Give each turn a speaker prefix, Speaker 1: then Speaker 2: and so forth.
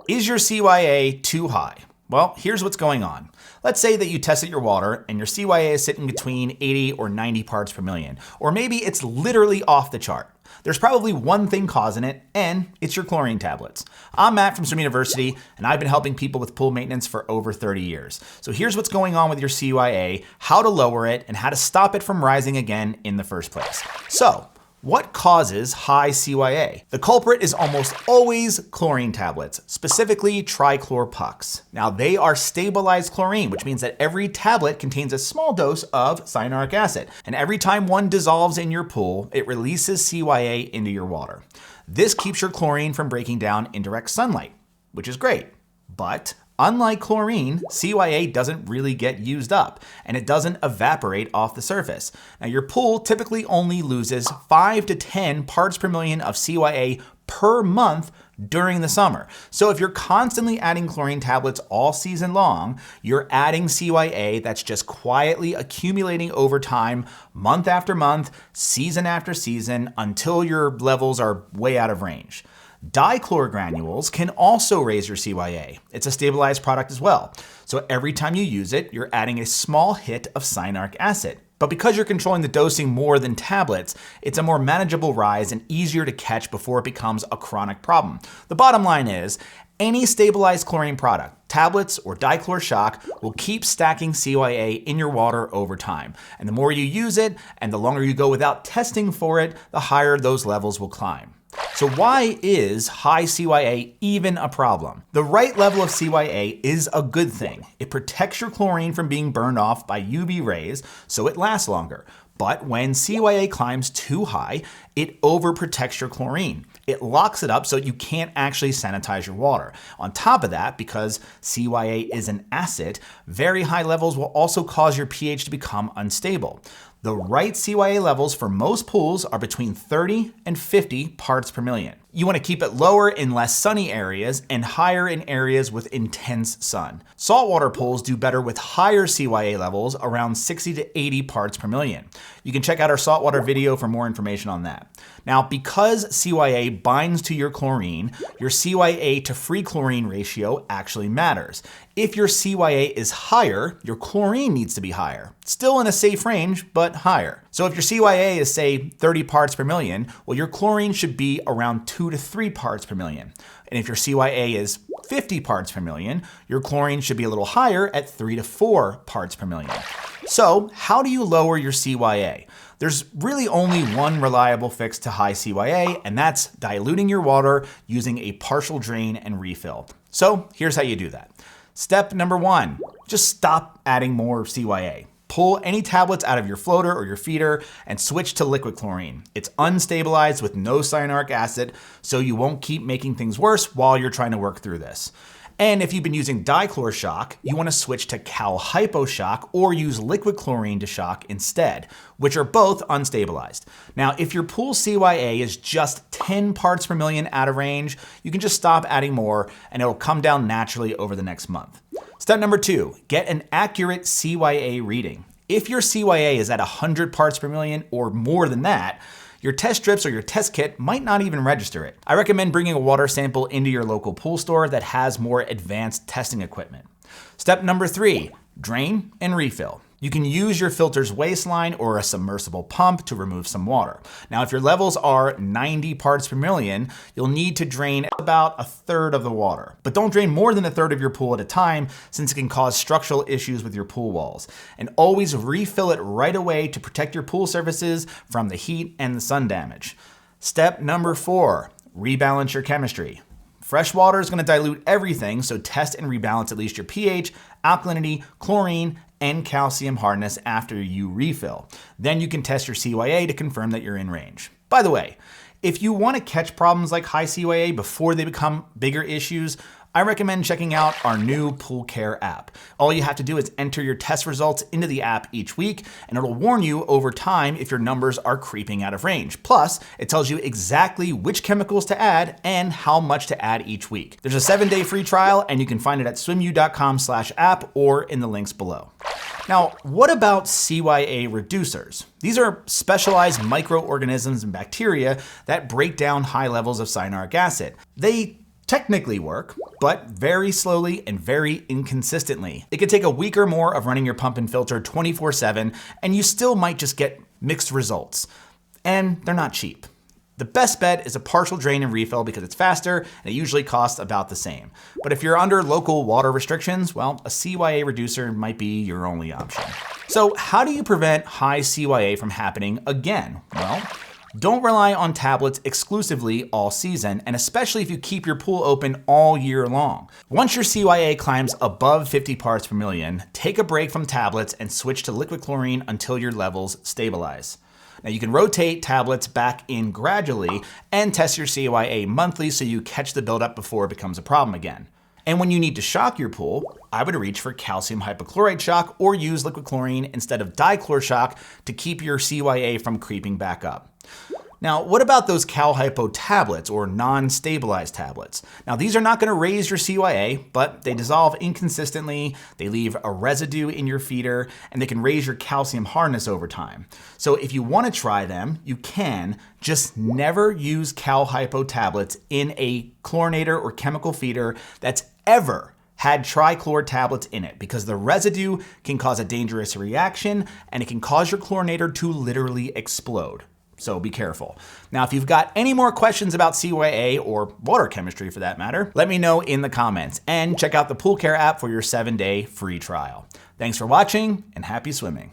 Speaker 1: Is your CYA too high? Well, here's what's going on. Let's say that you tested your water and your CYA is sitting between 80 or 90 parts per million, or maybe it's literally off the chart. There's probably one thing causing it, and it's your chlorine tablets. I'm Matt from Swim University, and I've been helping people with pool maintenance for over 30 years. So here's what's going on with your CYA, how to lower it, and how to stop it from rising again in the first place. So, what causes high CYA? The culprit is almost always chlorine tablets, specifically trichlorpucks. Now, they are stabilized chlorine, which means that every tablet contains a small dose of cyanuric acid. And every time one dissolves in your pool, it releases CYA into your water. This keeps your chlorine from breaking down in direct sunlight, which is great. But unlike chlorine, CYA doesn't really get used up, and it doesn't evaporate off the surface. Now, your pool typically only loses 5 to 10 parts per million of CYA per month during the summer. So if you're constantly adding chlorine tablets all season long, you're adding CYA that's just quietly accumulating over time, month after month, season after season, until your levels are way out of range. Dichlor granules can also raise your CYA. It's a stabilized product as well. So every time you use it, you're adding a small hit of cyanuric acid. But because you're controlling the dosing more than tablets, it's a more manageable rise and easier to catch before it becomes a chronic problem. The bottom line is, any stabilized chlorine product, tablets or dichlor shock, will keep stacking CYA in your water over time. And the more you use it and the longer you go without testing for it, the higher those levels will climb. So why is high CYA even a problem? The right level of CYA is a good thing. It protects your chlorine from being burned off by UV rays, so it lasts longer. But when CYA climbs too high, it overprotects your chlorine. It locks it up so you can't actually sanitize your water. On top of that, because CYA is an acid, very high levels will also cause your pH to become unstable. The right CYA levels for most pools are between 30 and 50 parts per million. You want to keep it lower in less sunny areas and higher in areas with intense sun. Saltwater pools do better with higher CYA levels, around 60 to 80 parts per million. You can check out our saltwater video for more information on that. Now, because CYA binds to your chlorine, your CYA to free chlorine ratio actually matters. If your CYA is higher, your chlorine needs to be higher. Still in a safe range, but higher. So if your CYA is, say, 30 parts per million, well, your chlorine should be around 2 to 3 parts per million. And if your CYA is 50 parts per million, your chlorine should be a little higher at 3 to 4 parts per million. So how do you lower your CYA? There's really only one reliable fix to high CYA, and that's diluting your water using a partial drain and refill. So here's how you do that. Step number 1, just stop adding more CYA. Pull any tablets out of your floater or your feeder and switch to liquid chlorine. It's unstabilized with no cyanuric acid, so you won't keep making things worse while you're trying to work through this. And if you've been using dichlor shock, you want to switch to cal hypo shock or use liquid chlorine to shock instead, which are both unstabilized. Now, if your pool CYA is just 10 parts per million out of range, you can just stop adding more and it'll come down naturally over the next month. Step number 2, get an accurate CYA reading. If your CYA is at 100 parts per million or more than that, your test strips or your test kit might not even register it. I recommend bringing a water sample into your local pool store that has more advanced testing equipment. Step number 3, drain and refill. You can use your filter's waistline or a submersible pump to remove some water. Now, if your levels are 90 parts per million, you'll need to drain about 1/3 of the water. But don't drain more than 1/3 of your pool at a time, since it can cause structural issues with your pool walls. And always refill it right away to protect your pool surfaces from the heat and the sun damage. Step number 4, rebalance your chemistry. Fresh water is going to dilute everything, so test and rebalance at least your pH, alkalinity, chlorine, and calcium hardness after you refill. Then you can test your CYA to confirm that you're in range. By the way, if you want to catch problems like high CYA before they become bigger issues, I recommend checking out our new Pool Care app. All you have to do is enter your test results into the app each week, and it'll warn you over time if your numbers are creeping out of range. Plus, it tells you exactly which chemicals to add and how much to add each week. There's a 7-day free trial, and you can find it at swimu.com/app or in the links below. Now, what about CYA reducers? These are specialized microorganisms and bacteria that break down high levels of cyanuric acid. They technically work, but very slowly and very inconsistently. It could take a week or more of running your pump and filter 24/7, and you still might just get mixed results. And they're not cheap. The best bet is a partial drain and refill because it's faster and it usually costs about the same. But if you're under local water restrictions, well, a CYA reducer might be your only option. So how do you prevent high CYA from happening again? Well, don't rely on tablets exclusively all season, and especially if you keep your pool open all year long. Once your CYA climbs above 50 parts per million, take a break from tablets and switch to liquid chlorine until your levels stabilize. Now you can rotate tablets back in gradually and test your CYA monthly so you catch the buildup before it becomes a problem again. And when you need to shock your pool, I would reach for calcium hypochlorite shock or use liquid chlorine instead of dichlor shock to keep your CYA from creeping back up. Now, what about those Cal Hypo tablets or non-stabilized tablets? Now, these are not going to raise your CYA, but they dissolve inconsistently, they leave a residue in your feeder, and they can raise your calcium hardness over time. So if you want to try them, you can, just never use Cal Hypo tablets in a chlorinator or chemical feeder that's ever had trichlor tablets in it, because the residue can cause a dangerous reaction and it can cause your chlorinator to literally explode. So be careful. Now, if you've got any more questions about CYA or water chemistry for that matter, let me know in the comments, and check out the Pool Care app for your 7-day free trial. Thanks for watching and happy swimming.